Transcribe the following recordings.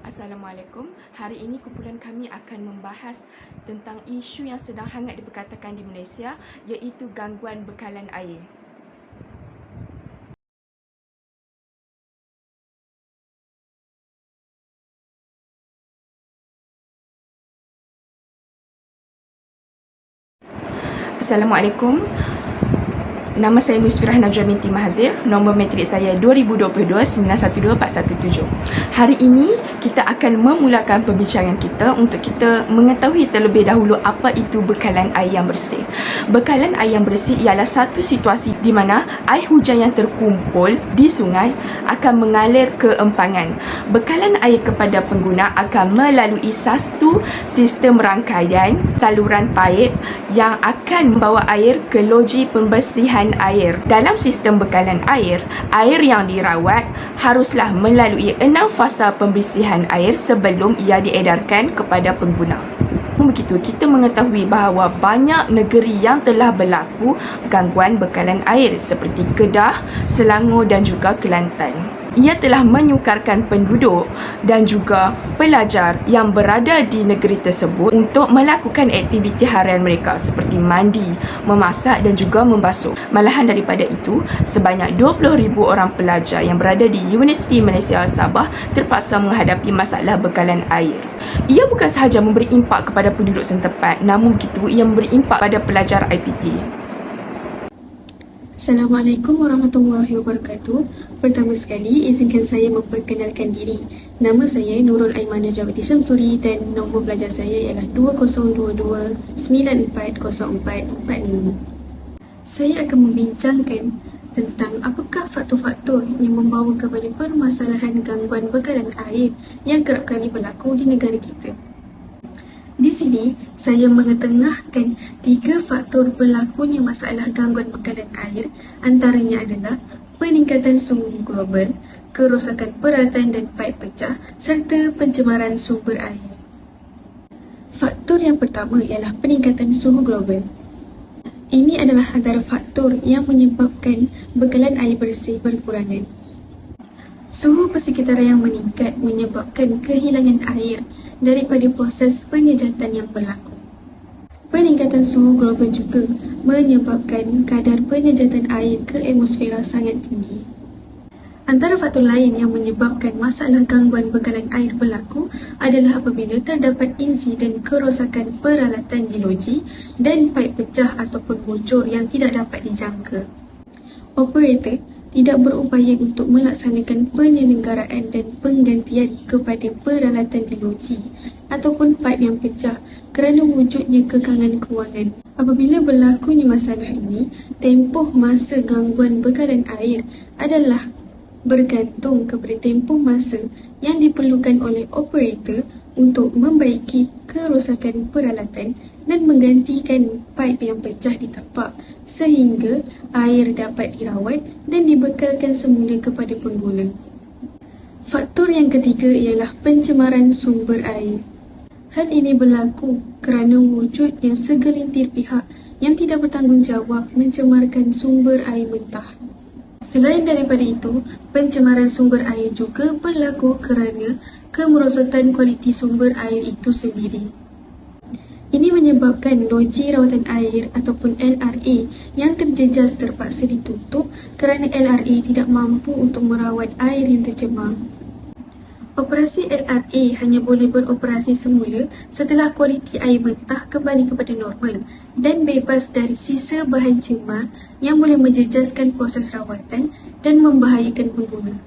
Assalamualaikum. Hari ini kumpulan kami akan membahas tentang isu yang sedang hangat diperkatakan di Malaysia, iaitu gangguan bekalan air. Assalamualaikum. Nama saya Musfirah Najwa binti Mahazir. Nombor matrik saya 2022-912417. Hari ini kita akan memulakan perbincangan kita untuk kita mengetahui terlebih dahulu apa itu bekalan air yang bersih. Bekalan air yang bersih ialah satu situasi di mana air hujan yang terkumpul di sungai akan mengalir ke empangan. Bekalan air kepada pengguna akan melalui satu sistem rangkaian saluran paip yang akan membawa air ke loji pembersihan air. Dalam sistem bekalan air, air yang dirawat haruslah melalui 6 fasa pembersihan air sebelum ia diedarkan kepada pengguna. Begitu, kita mengetahui bahawa banyak negeri yang telah berlaku gangguan bekalan air seperti Kedah, Selangor dan juga Kelantan. Ia telah menyukarkan penduduk dan juga pelajar yang berada di negeri tersebut untuk melakukan aktiviti harian mereka seperti mandi, memasak dan juga membasuh. Malahan daripada itu, sebanyak 20,000 orang pelajar yang berada di Universiti Malaysia Sabah terpaksa menghadapi masalah bekalan air. Ia bukan sahaja memberi impak kepada penduduk setempat, namun begitu ia memberi impak pada pelajar IPT. Assalamualaikum warahmatullahi wabarakatuh. Pertama sekali, izinkan saya memperkenalkan diri. Nama saya Nurul Aimanah Jawati Syamsuri dan nombor pelajar saya ialah 2022-940445. Saya akan membincangkan tentang apakah faktor-faktor yang membawa kepada permasalahan gangguan bekalan air yang kerap kali berlaku di negara kita. Di sini, saya mengetengahkan 3 faktor berlakunya masalah gangguan bekalan air, antaranya adalah peningkatan suhu global, kerosakan peralatan dan paip pecah, serta pencemaran sumber air. Faktor yang pertama ialah peningkatan suhu global. Ini adalah antara faktor yang menyebabkan bekalan air bersih berkurangan. Suhu persekitaran yang meningkat menyebabkan kehilangan air daripada proses penyejatan yang berlaku. Peningkatan suhu global juga menyebabkan kadar penyejatan air ke atmosfera sangat tinggi. Antara faktor lain yang menyebabkan masalah gangguan bekalan air berlaku adalah apabila terdapat insiden kerosakan peralatan di loji dan paip pecah ataupun bocor yang tidak dapat dijangka. Operator tidak berupaya untuk melaksanakan penyelenggaraan dan penggantian kepada peralatan di loji ataupun paip yang pecah kerana wujudnya kekangan kewangan. Apabila berlakunya masalah ini, tempoh masa gangguan bekalan air adalah bergantung kepada tempoh masa yang diperlukan oleh operator untuk membaiki kerosakan peralatan dan menggantikan paip yang pecah di tapak sehingga air dapat dirawat dan dibekalkan semula kepada pengguna. Faktor yang ketiga ialah pencemaran sumber air. Hal ini berlaku kerana wujudnya segelintir pihak yang tidak bertanggungjawab mencemarkan sumber air mentah. Selain daripada itu, pencemaran sumber air juga berlaku kerana kemerosotan kualiti sumber air itu sendiri. Ini menyebabkan loji rawatan air ataupun LRA yang terjejas terpaksa ditutup kerana LRA tidak mampu untuk merawat air yang tercemar. Operasi LRA hanya boleh beroperasi semula setelah kualiti air mentah kembali kepada normal dan bebas dari sisa bahan cemar yang boleh menjejaskan proses rawatan dan membahayakan pengguna.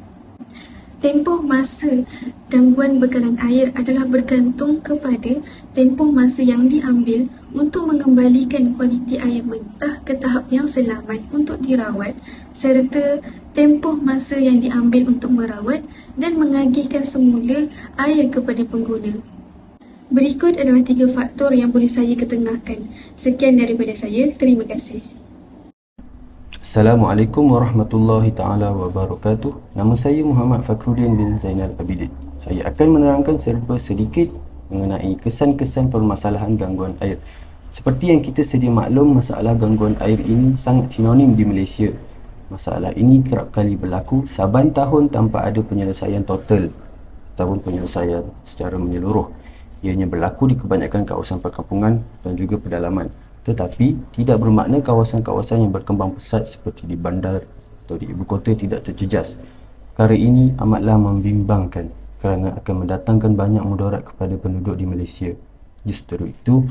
Tempoh masa gangguan bekalan air adalah bergantung kepada tempoh masa yang diambil untuk mengembalikan kualiti air mentah ke tahap yang selamat untuk dirawat serta tempoh masa yang diambil untuk merawat dan mengagihkan semula air kepada pengguna. Berikut adalah 3 faktor yang boleh saya ketengahkan. Sekian daripada saya. Terima kasih. Assalamualaikum warahmatullahi taala wabarakatuh. Nama saya Muhammad Fakhruddin bin Zainal Abidin. Saya akan menerangkan serba sedikit mengenai kesan-kesan permasalahan gangguan air. Seperti yang kita sedia maklum, masalah gangguan air ini sangat sinonim di Malaysia. Masalah ini kerap kali berlaku saban tahun tanpa ada penyelesaian total. ataupun penyelesaian secara menyeluruh. Ianya berlaku di kebanyakan kawasan perkampungan dan juga pedalaman, tetapi tidak bermakna kawasan-kawasan yang berkembang pesat seperti di bandar atau di ibu kota tidak terjejas. Perkara ini amatlah membimbangkan kerana akan mendatangkan banyak mudarat kepada penduduk di Malaysia. Justru itu,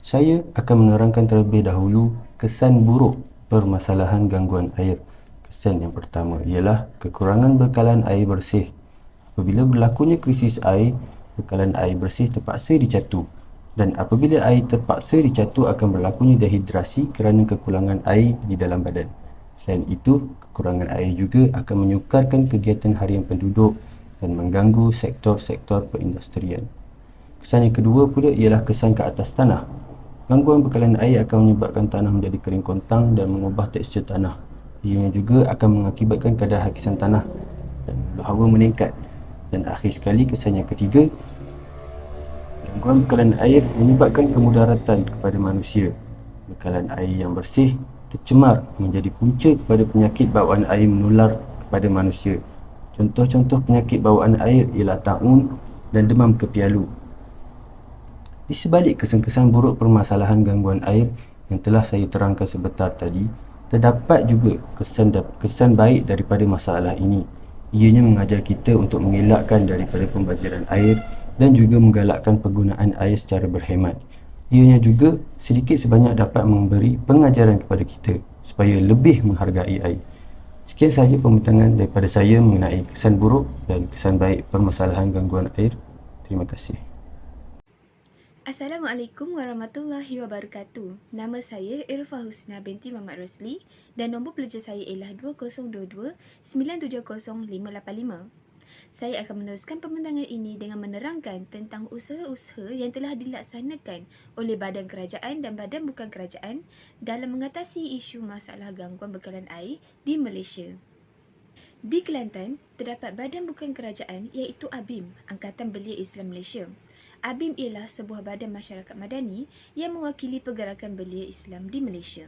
saya akan menerangkan terlebih dahulu kesan buruk permasalahan gangguan air. Kesan yang pertama ialah kekurangan bekalan air bersih. Apabila berlakunya krisis air, bekalan air bersih terpaksa dicatu, dan apabila air terpaksa dicatu akan berlakunya dehidrasi kerana kekurangan air di dalam badan. Selain itu, kekurangan air juga akan menyukarkan kegiatan harian penduduk dan mengganggu sektor-sektor perindustrian. Kesan yang kedua pula ialah kesan ke atas tanah. Gangguan bekalan air akan menyebabkan tanah menjadi kering kontang dan mengubah tekstur tanah. Ianya juga akan mengakibatkan kadar hakisan tanah dan mudah hawa meningkat. Dan akhir sekali, kesan yang ketiga, gangguan bekalan air menyebabkan kemudaratan kepada manusia. Bekalan air yang bersih tercemar menjadi punca kepada penyakit bawaan air menular kepada manusia. Contoh-contoh penyakit bawaan air ialah taun dan demam kepialu. Di sebalik kesan-kesan buruk permasalahan gangguan air yang telah saya terangkan sebentar tadi, terdapat juga kesan baik daripada masalah ini. Ianya mengajar kita untuk mengelakkan daripada pembaziran air dan juga menggalakkan penggunaan air secara berhemat. Ianya juga sedikit sebanyak dapat memberi pengajaran kepada kita supaya lebih menghargai air. Sekian sahaja pembincangan daripada saya mengenai kesan buruk dan kesan baik permasalahan gangguan air. Terima kasih. Assalamualaikum warahmatullahi wabarakatuh. Nama saya Irfah Husna binti Muhammad Rosli dan nombor pelajar saya ialah 2022 970585. Saya akan meneruskan pembincangan ini dengan menerangkan tentang usaha-usaha yang telah dilaksanakan oleh badan kerajaan dan badan bukan kerajaan dalam mengatasi isu masalah gangguan bekalan air di Malaysia. Di Kelantan, terdapat badan bukan kerajaan iaitu ABIM, Angkatan Belia Islam Malaysia. ABIM ialah sebuah badan masyarakat madani yang mewakili pergerakan belia Islam di Malaysia.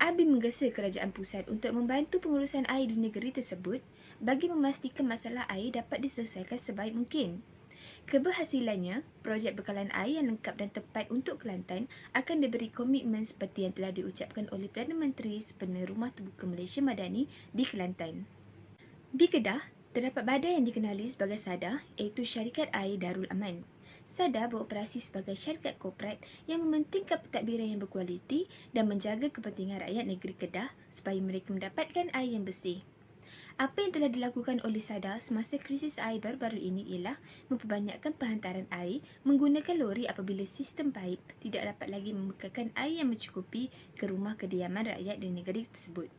ABIM menggesa kerajaan pusat untuk membantu pengurusan air di negeri tersebut bagi memastikan masalah air dapat diselesaikan sebaik mungkin. Keberhasilannya, projek bekalan air yang lengkap dan tepat untuk Kelantan akan diberi komitmen seperti yang telah diucapkan oleh Perdana Menteri sempena Rumah Terbuka Malaysia Madani di Kelantan. Di Kedah, terdapat badan yang dikenali sebagai SADA iaitu Syarikat Air Darul Aman. SADA beroperasi sebagai syarikat korporat yang mementingkan pentadbiran yang berkualiti dan menjaga kepentingan rakyat negeri Kedah supaya mereka mendapatkan air yang bersih. Apa yang telah dilakukan oleh SADA semasa krisis air baru-baru ini ialah memperbanyakkan penghantaran air menggunakan lori apabila sistem paip tidak dapat lagi membekalkan air yang mencukupi ke rumah kediaman rakyat di negeri tersebut.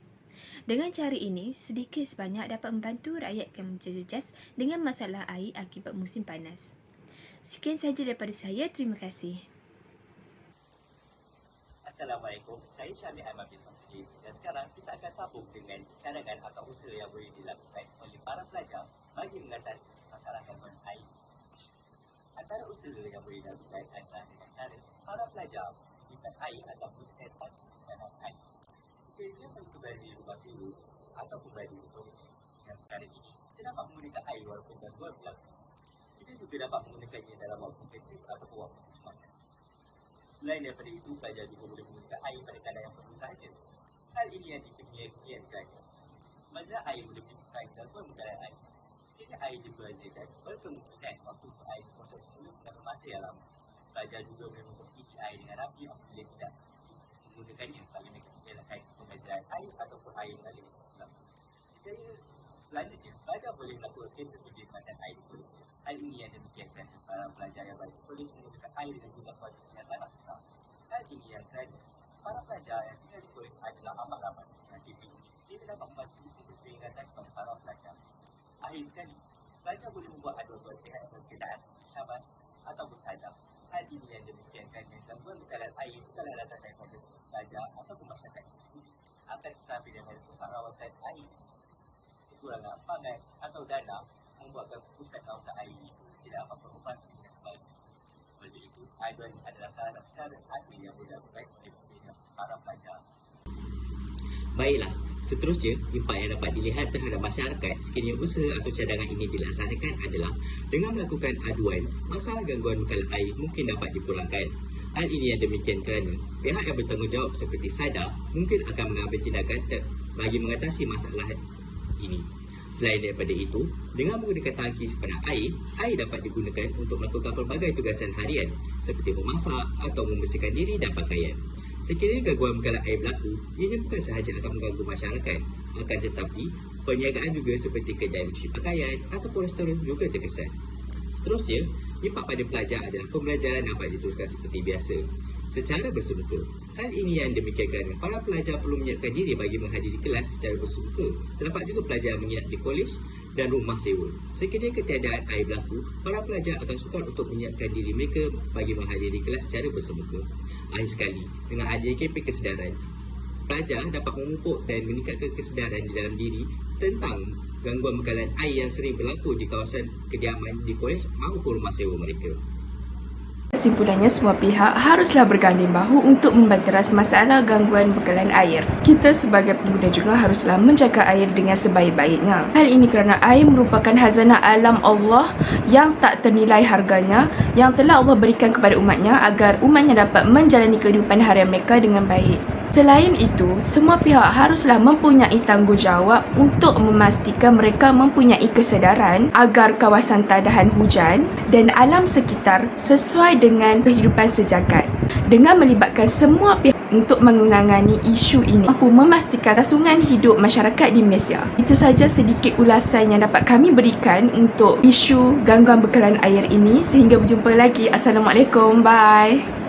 Dengan cara ini, sedikit sebanyak dapat membantu rakyat yang menjejas dengan masalah air akibat musim panas. Sekian sahaja daripada saya. Terima kasih. Assalamualaikum, saya Syamil Ahmad bin Samsudin dan sekarang kita akan sambung dengan cadangan atau usaha yang boleh dilakukan oleh para pelajar bagi mengatasi masalah gangguan air. Antara usaha yang boleh dilakukan adalah dengan cara para pelajar menyimpan air atau menggunakan tangki simpanan air. Sekiranya mereka berada di rumah sewa ataupun berada di komuniti, dengan perkara ini kita dapat menggunakan air walaupun gangguan berlaku. Kita juga dapat menggunakannya dalam waktu penting ataupun waktu kecemasan. Selain daripada itu, pelajar juga boleh menggunakan air pada kadar yang perlu sahaja. Hal ini yang dikian-kiankan. Mazhab air boleh menyebabkan gangguan bekalan air. Sekiranya air diberazirkan, berkemungkinan waktu untuk air diproses dulu mengambil masa yang lama. Pelajar juga boleh mengikuti air dengan rapi apabila tidak menggunakannya bagi mereka mengelakkan pembaziran air ataupun air mengalir pulang. Selanjutnya, pelajar boleh melakukan penghematan air di kolej. Hal ini yang demikiankan para pelajar yang balik kolej menggunakan air dengan jumlah kuantiti yang sangat besar. Hal ini yang kerana para pelajar yang tinggal di kolej adalah amat ramai dan dia dapat membantu memberi peringatan kepada para pelajar. Akhir sekali, pelajar boleh membuat aduan pihak berkenaan syabas atau bersadar. Hal ini yang demikiankan gangguan bekalan air bukanlah datang daripada pelajar ataupun masyarakat itu sendiri, akan tetapi daripada pesarawatan air. Kekurangan pangan atau dana membuatkan pusat rawatan air itu tidak dapat beroperasi dengan sebaik. Oleh itu, aduan adalah salah satu cara akhir yang boleh dilakukan oleh para pelajar. Baiklah, seterusnya, impak yang dapat dilihat terhadap masyarakat sekiranya usaha atau cadangan ini dilaksanakan adalah dengan melakukan aduan, masalah gangguan bekalan air mungkin dapat dipulangkan. Hal ini yang demikian kerana pihak yang bertanggungjawab seperti SADA mungkin akan mengambil tindakan bagi mengatasi masalah ini. Selain daripada itu, dengan menggunakan tangki simpanan air dapat digunakan untuk melakukan pelbagai tugasan harian seperti memasak atau membersihkan diri dan pakaian. Sekiranya gangguan bekalan air berlaku, ianya bukan sahaja akan mengganggu masyarakat, akan tetapi perniagaan juga seperti kedai mencuci pakaian ataupun restoran juga terkesan. Seterusnya, impak pada pelajar adalah pembelajaran dapat diteruskan seperti biasa, secara bersemuka. Hal ini yang demikian kerana para pelajar perlu menyiapkan diri bagi menghadiri kelas secara bersemuka. Terdapat juga pelajar yang menginap di kolej dan rumah sewa. Sekiranya ketiadaan air berlaku, para pelajar akan sukar untuk menyiapkan diri mereka bagi menghadiri kelas secara bersemuka. Akhir sekali, dengan adanya kempen kesedaran, pelajar dapat memupuk dan meningkatkan kesedaran di dalam diri tentang gangguan bekalan air yang sering berlaku di kawasan kediaman di kolej maupun rumah sewa mereka. Kesimpulannya, semua pihak haruslah berganding bahu untuk membanteras masalah gangguan bekalan air. Kita sebagai pengguna juga haruslah menjaga air dengan sebaik-baiknya. Hal ini kerana air merupakan hazanah alam Allah yang tak ternilai harganya, yang telah Allah berikan kepada umatnya agar umatnya dapat menjalani kehidupan harian mereka dengan baik. Selain itu, semua pihak haruslah mempunyai tanggungjawab untuk memastikan mereka mempunyai kesedaran agar kawasan tadahan hujan dan alam sekitar sesuai dengan kehidupan sejagat. Dengan melibatkan semua pihak untuk menangani isu ini, mampu memastikan kelangsungan hidup masyarakat di Malaysia. Itu sahaja sedikit ulasan yang dapat kami berikan untuk isu gangguan bekalan air ini. Sehingga berjumpa lagi. Assalamualaikum. Bye.